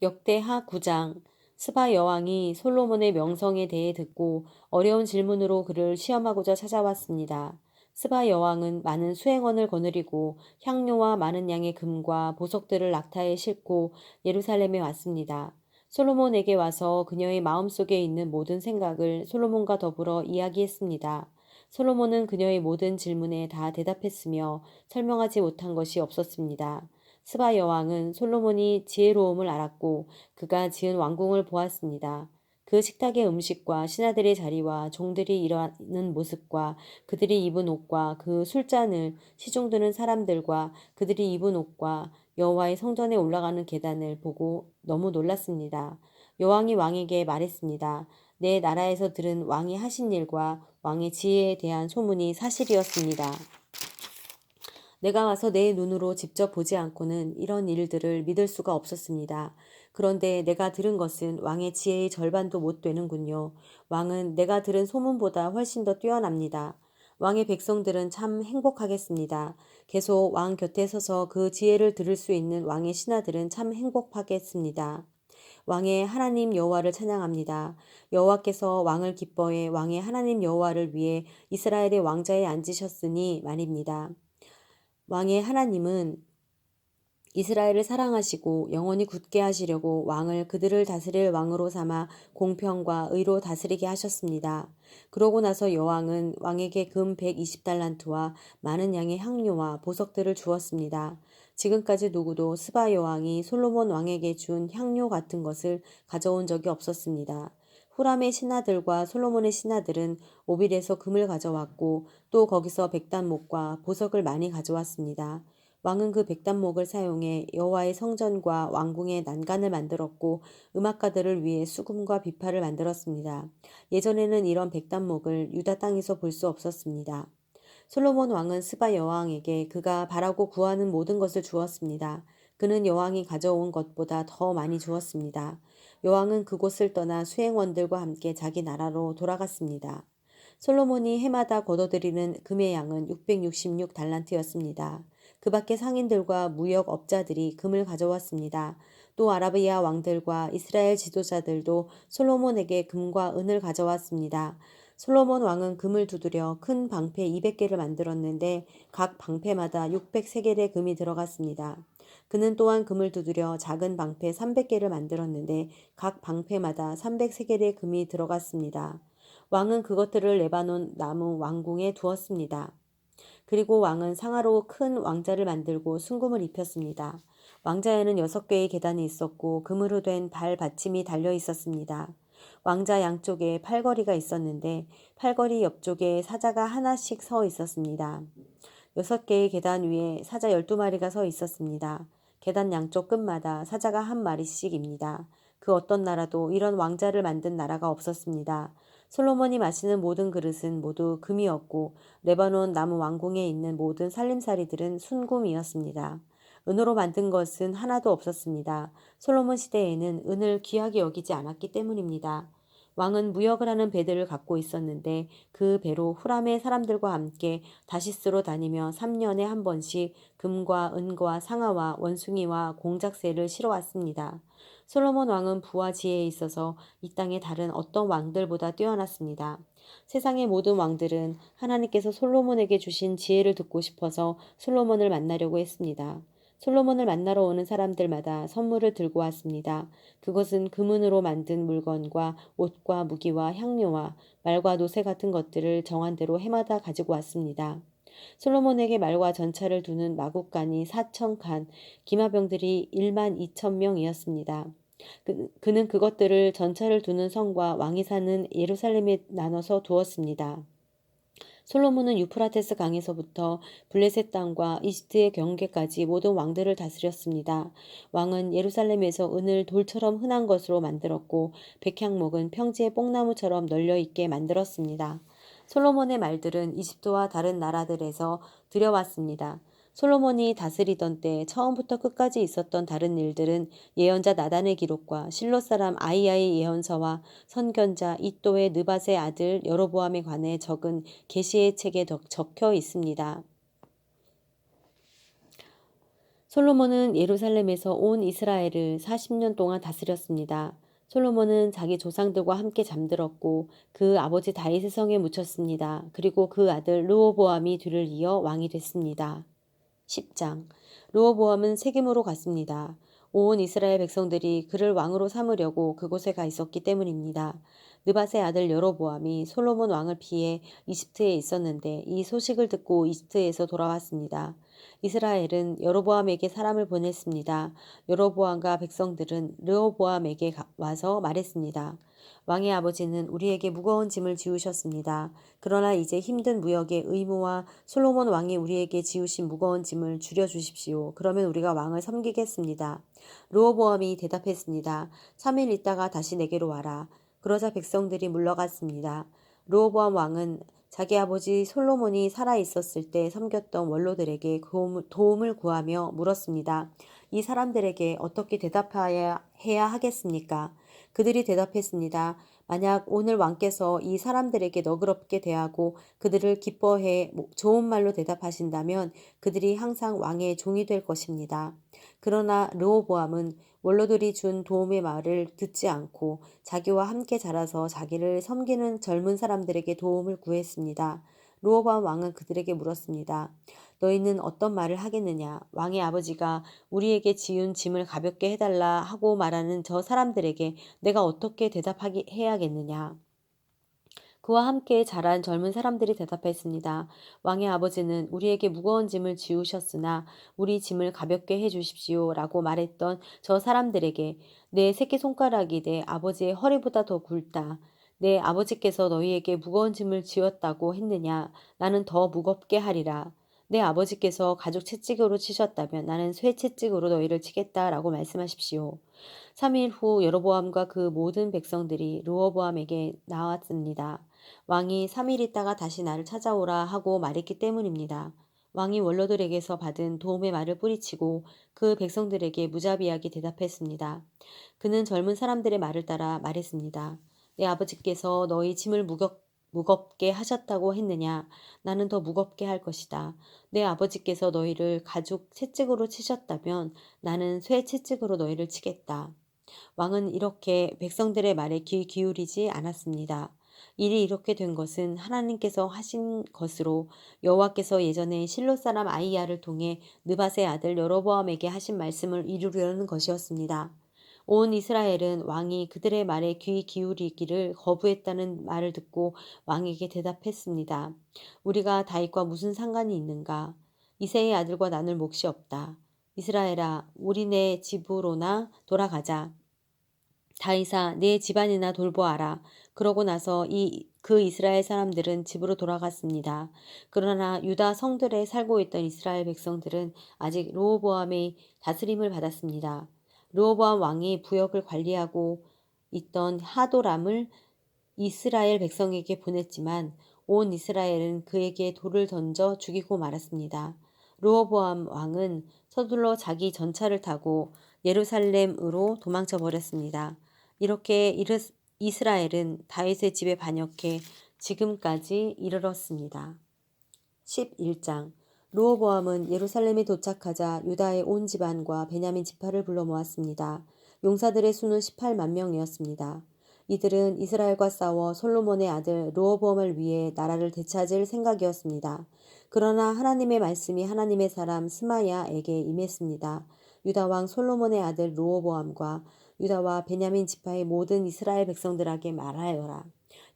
역대하 9장. 스바 여왕이 솔로몬의 명성에 대해 듣고 어려운 질문으로 그를 시험하고자 찾아왔습니다. 스바 여왕은 많은 수행원을 거느리고 향료와 많은 양의 금과 보석들을 낙타에 싣고 예루살렘에 왔습니다. 솔로몬에게 와서 그녀의 마음속에 있는 모든 생각을 솔로몬과 더불어 이야기했습니다. 솔로몬은 그녀의 모든 질문에 다 대답했으며 설명하지 못한 것이 없었습니다. 스바 여왕은 솔로몬이 지혜로움을 알았고 그가 지은 왕궁을 보았습니다. 그 식탁의 음식과 신하들의 자리와 종들이 일하는 모습과 그들이 입은 옷과 그 술잔을 시중드는 사람들과 그들이 입은 옷과 여호와의 성전에 올라가는 계단을 보고 너무 놀랐습니다. 여왕이 왕에게 말했습니다. 내 나라에서 들은 왕이 하신 일과 왕의 지혜에 대한 소문이 사실이었습니다. 내가 와서 내 눈으로 직접 보지 않고는 이런 일들을 믿을 수가 없었습니다. 그런데 내가 들은 것은 왕의 지혜의 절반도 못 되는군요. 왕은 내가 들은 소문보다 훨씬 더 뛰어납니다. 왕의 백성들은 참 행복하겠습니다. 계속 왕 곁에 서서 그 지혜를 들을 수 있는 왕의 신하들은 참 행복하겠습니다. 왕의 하나님 여호와를 찬양합니다. 여호와께서 왕을 기뻐해 왕의 하나님 여호와를 위해 이스라엘의 왕자에 앉으셨으니 말입니다. 왕의 하나님은 이스라엘을 사랑하시고 영원히 굳게 하시려고 왕을 그들을 다스릴 왕으로 삼아 공평과 의로 다스리게 하셨습니다. 그러고 나서 여왕은 왕에게 금 120달란트와 많은 양의 향료와 보석들을 주었습니다. 지금까지 누구도 스바 여왕이 솔로몬 왕에게 준 향료 같은 것을 가져온 적이 없었습니다. 후람의 신하들과 솔로몬의 신하들은 오빌에서 금을 가져왔고 또 거기서 백단목과 보석을 많이 가져왔습니다. 왕은 그 백단목을 사용해 여호와의 성전과 왕궁의 난간을 만들었고 음악가들을 위해 수금과 비파를 만들었습니다. 예전에는 이런 백단목을 유다 땅에서 볼 수 없었습니다. 솔로몬 왕은 스바 여왕에게 그가 바라고 구하는 모든 것을 주었습니다. 그는 여왕이 가져온 것보다 더 많이 주었습니다. 여왕은 그곳을 떠나 수행원들과 함께 자기 나라로 돌아갔습니다. 솔로몬이 해마다 거둬들이는 금의 양은 666달란트였습니다. 그 밖에 상인들과 무역업자들이 금을 가져왔습니다. 또 아라비아 왕들과 이스라엘 지도자들도 솔로몬에게 금과 은을 가져왔습니다. 솔로몬 왕은 금을 두드려 큰 방패 200개를 만들었는데 각 방패마다 600세겔의 금이 들어갔습니다. 그는 또한 금을 두드려 작은 방패 300개를 만들었는데 각 방패마다 300세겔의 금이 들어갔습니다. 왕은 그것들을 레바논 나무 왕궁에 두었습니다. 그리고 왕은 상아로 큰 왕자를 만들고 순금을 입혔습니다. 왕자에는 6개의 계단이 있었고 금으로 된 발 받침이 달려 있었습니다. 왕자 양쪽에 팔걸이가 있었는데 팔걸이 옆쪽에 사자가 하나씩 서 있었습니다. 6개의 계단 위에 사자 12마리가 서 있었습니다. 계단 양쪽 끝마다 사자가 한 마리씩입니다. 그 어떤 나라도 이런 왕자를 만든 나라가 없었습니다. 솔로몬이 마시는 모든 그릇은 모두 금이었고 레바논 나무 왕궁에 있는 모든 살림살이들은 순금이었습니다. 은으로 만든 것은 하나도 없었습니다. 솔로몬 시대에는 은을 귀하게 여기지 않았기 때문입니다. 왕은 무역을 하는 배들을 갖고 있었는데 그 배로 후람의 사람들과 함께 다시스로 다니며 3년에 한 번씩 금과 은과 상아와 원숭이와 공작새를 실어 왔습니다. 솔로몬 왕은 부와 지혜에 있어서 이 땅의 다른 어떤 왕들보다 뛰어났습니다. 세상의 모든 왕들은 하나님께서 솔로몬에게 주신 지혜를 듣고 싶어서 솔로몬을 만나려고 했습니다. 솔로몬을 만나러 오는 사람들마다 선물을 들고 왔습니다. 그것은 금은으로 만든 물건과 옷과 무기와 향료와 말과 노새 같은 것들을 정한 대로 해마다 가지고 왔습니다. 솔로몬에게 말과 전차를 두는 마국간이 4,000칸, 기마병들이 12,000명이었습니다. 그는 그것들을 전차를 두는 성과 왕이 사는 예루살렘에 나눠서 두었습니다. 솔로몬은 유프라테스 강에서부터 블레셋 땅과 이집트의 경계까지 모든 왕들을 다스렸습니다. 왕은 예루살렘에서 은을 돌처럼 흔한 것으로 만들었고 백향목은 평지의 뽕나무처럼 널려 있게 만들었습니다. 솔로몬의 말들은 이집트와 다른 나라들에서 들여왔습니다. 솔로몬이 다스리던 때 처음부터 끝까지 있었던 다른 일들은 예언자 나단의 기록과 실로 사람 아이야의 예언서와 선견자 이또의 느밧의 아들 여로보암에 관해 적은 계시의 책에 적혀 있습니다. 솔로몬은 예루살렘에서 온 이스라엘을 40년 동안 다스렸습니다. 솔로몬은 자기 조상들과 함께 잠들었고 그 아버지 다윗의 성에 묻혔습니다. 그리고 그 아들 르호보암이 뒤를 이어 왕이 됐습니다. 10장. 르호보암은 세겜으로 갔습니다. 온 이스라엘 백성들이 그를 왕으로 삼으려고 그곳에 가 있었기 때문입니다. 느밧의 아들 여로보암이 솔로몬 왕을 피해 이집트에 있었는데 이 소식을 듣고 이집트에서 돌아왔습니다. 이스라엘은 여로보암에게 사람을 보냈습니다. 여로보암과 백성들은 르호보암에게 와서 말했습니다. 왕의 아버지는 우리에게 무거운 짐을 지우셨습니다. 그러나 이제 힘든 무역의 의무와 솔로몬 왕이 우리에게 지우신 무거운 짐을 줄여주십시오. 그러면 우리가 왕을 섬기겠습니다. 르호보암이 대답했습니다. 3일 있다가 다시 내게로 와라. 그러자 백성들이 물러갔습니다. 르호보암 왕은 자기 아버지 솔로몬이 살아 있었을 때 섬겼던 원로들에게 도움을 구하며 물었습니다. 이 사람들에게 어떻게 대답해야 하겠습니까? 그들이 대답했습니다. 만약 오늘 왕께서 이 사람들에게 너그럽게 대하고 그들을 기뻐해 좋은 말로 대답하신다면 그들이 항상 왕의 종이 될 것입니다. 그러나 르호보암은 원로들이 준 도움의 말을 듣지 않고 자기와 함께 자라서 자기를 섬기는 젊은 사람들에게 도움을 구했습니다. 르호보암 왕은 그들에게 물었습니다. 너희는 어떤 말을 하겠느냐? 왕의 아버지가 우리에게 지은 짐을 가볍게 해달라 하고 말하는 저 사람들에게 내가 어떻게 대답하게 해야겠느냐? 그와 함께 자란 젊은 사람들이 대답했습니다. 왕의 아버지는 우리에게 무거운 짐을 지우셨으나 우리 짐을 가볍게 해 주십시오. 라고 말했던 저 사람들에게 내 새끼손가락이 내 아버지의 허리보다 더 굵다. 내 아버지께서 너희에게 무거운 짐을 지었다고 했느냐? 나는 더 무겁게 하리라. 내 아버지께서 가죽 채찍으로 치셨다면 나는 쇠 채찍으로 너희를 치겠다라고 말씀하십시오. 3일 후 여로보암과 그 모든 백성들이 르호보암에게 나왔습니다. 왕이 3일 있다가 다시 나를 찾아오라 하고 말했기 때문입니다. 왕이 원로들에게서 받은 도움의 말을 뿌리치고 그 백성들에게 무자비하게 대답했습니다. 그는 젊은 사람들의 말을 따라 말했습니다. 내 아버지께서 너희 짐을 무겁게 하셨다고 했느냐? 나는 더 무겁게 할 것이다. 내 아버지께서 너희를 가죽 채찍으로 치셨다면 나는 쇠 채찍으로 너희를 치겠다. 왕은 이렇게 백성들의 말에 귀 기울이지 않았습니다. 일이 이렇게 된 것은 하나님께서 하신 것으로 여호와께서 예전에 실로 사람 아이야를 통해 느밧의 아들 여로보암에게 하신 말씀을 이루려는 것이었습니다. 온 이스라엘은 왕이 그들의 말에 귀 기울이기를 거부했다는 말을 듣고 왕에게 대답했습니다. 우리가 다윗과 무슨 상관이 있는가? 이새의 아들과 나눌 몫이 없다. 이스라엘아, 우리네 집으로나 돌아가자. 다윗아 내 집안이나 돌보아라. 그러고 나서 그 이스라엘 사람들은 집으로 돌아갔습니다. 그러나 유다 성들에 살고 있던 이스라엘 백성들은 아직 르호보암의 다스림을 받았습니다. 르호보암 왕이 부역을 관리하고 있던 하도람을 이스라엘 백성에게 보냈지만 온 이스라엘은 그에게 돌을 던져 죽이고 말았습니다. 르호보암 왕은 서둘러 자기 전차를 타고 예루살렘으로 도망쳐 버렸습니다. 이렇게 이스라엘은 다윗의 집에 반역해 지금까지 이르렀습니다. 11장. 르호보암은 예루살렘에 도착하자 유다의 온 집안과 베냐민 지파를 불러 모았습니다. 용사들의 수는 18만 명이었습니다. 이들은 이스라엘과 싸워 솔로몬의 아들 르호보암을 위해 나라를 되찾을 생각이었습니다. 그러나 하나님의 말씀이 하나님의 사람 스마야에게 임했습니다. 유다 왕 솔로몬의 아들 르호보암과 유다와 베냐민 지파의 모든 이스라엘 백성들에게 말하여라.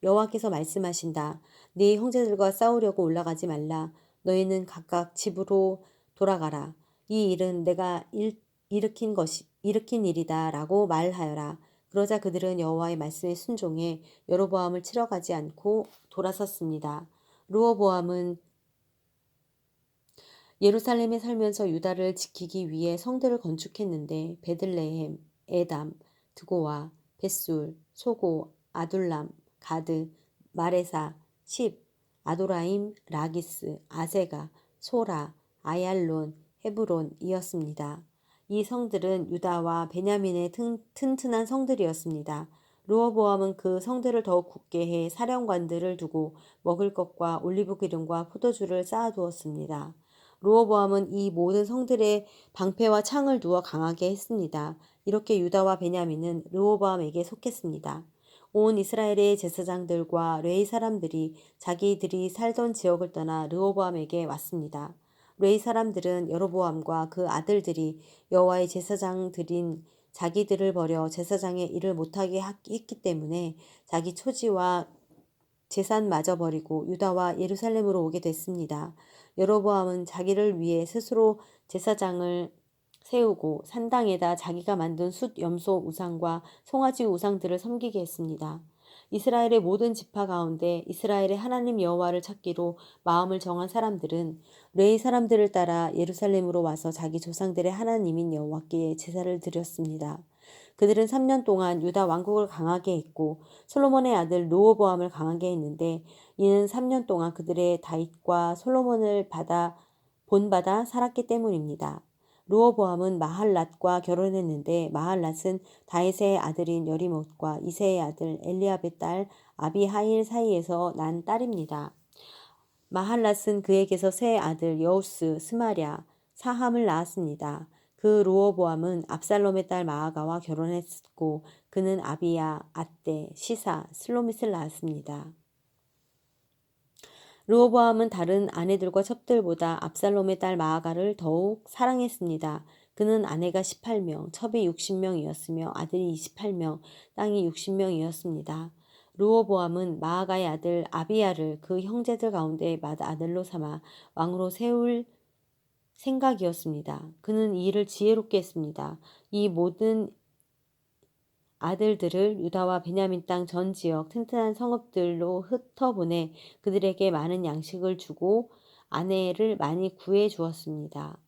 여호와께서 말씀하신다. 네 형제들과 싸우려고 올라가지 말라. 너희는 각각 집으로 돌아가라. 이 일은 내가 일으킨 일이다라고 말하여라. 그러자 그들은 여호와의 말씀에 순종해 여로보암을 치러 가지 않고 돌아섰습니다. 르호보암은 예루살렘에 살면서 유다를 지키기 위해 성들을 건축했는데 베들레헴, 에담, 드고와, 벳술, 소고, 아둘람, 가드, 마레사, 십, 아도라임, 라기스, 아세가, 소라, 아얄론, 헤브론이었습니다. 이 성들은 유다와 베냐민의 튼튼한 성들이었습니다. 르호보암은 그 성들을 더욱 굳게 해 사령관들을 두고 먹을 것과 올리브 기름과 포도주를 쌓아두었습니다. 르호보암은 이 모든 성들의 방패와 창을 두어 강하게 했습니다. 이렇게 유다와 베냐민은 르호보암에게 속했습니다. 온 이스라엘의 제사장들과 레위 사람들이 자기들이 살던 지역을 떠나 르호보암에게 왔습니다. 레위 사람들은 여로보암과 그 아들들이 여호와의 제사장들인 자기들을 버려 제사장의 일을 못하게 했기 때문에 자기 초지와 재산마저 버리고 유다와 예루살렘으로 오게 됐습니다. 여로보암은 자기를 위해 스스로 제사장을 세우고 산당에다 자기가 만든 숫 염소 우상과 송아지 우상들을 섬기게 했습니다. 이스라엘의 모든 지파 가운데 이스라엘의 하나님 여호와를 찾기로 마음을 정한 사람들은 레위 사람들을 따라 예루살렘으로 와서 자기 조상들의 하나님인 여호와께 제사를 드렸습니다. 그들은 3년 동안 유다 왕국을 강하게 했고 솔로몬의 아들 르호보암을 강하게 했는데 이는 3년 동안 그들의 다윗과 솔로몬을 본받아 살았기 때문입니다. 르호보암은 마할랏과 결혼했는데 마할랏은 다윗의 아들인 여리못과 이새의 아들 엘리압의 딸 아비하일 사이에서 난 딸입니다. 마할랏은 그에게서 세 아들 여우스, 스마랴, 사함을 낳았습니다. 그 르호보암은 압살롬의 딸 마아가와 결혼했고 그는 아비야, 앗대, 시사, 슬로밋을 낳았습니다. 르호보암은 다른 아내들과 첩들보다 압살롬의 딸 마아가를 더욱 사랑했습니다. 그는 아내가 18명, 첩이 60명이었으며 아들이 28명, 땅이 60명이었습니다. 르호보암은 마아가의 아들 아비야를 그 형제들 가운데 맏아들로 삼아 왕으로 세울 생각이었습니다. 그는 이 일을 지혜롭게 했습니다. 이 모든 아들들을 유다와 베냐민 땅 전 지역 튼튼한 성읍들로 흩어보내 그들에게 많은 양식을 주고 아내를 많이 구해 주었습니다.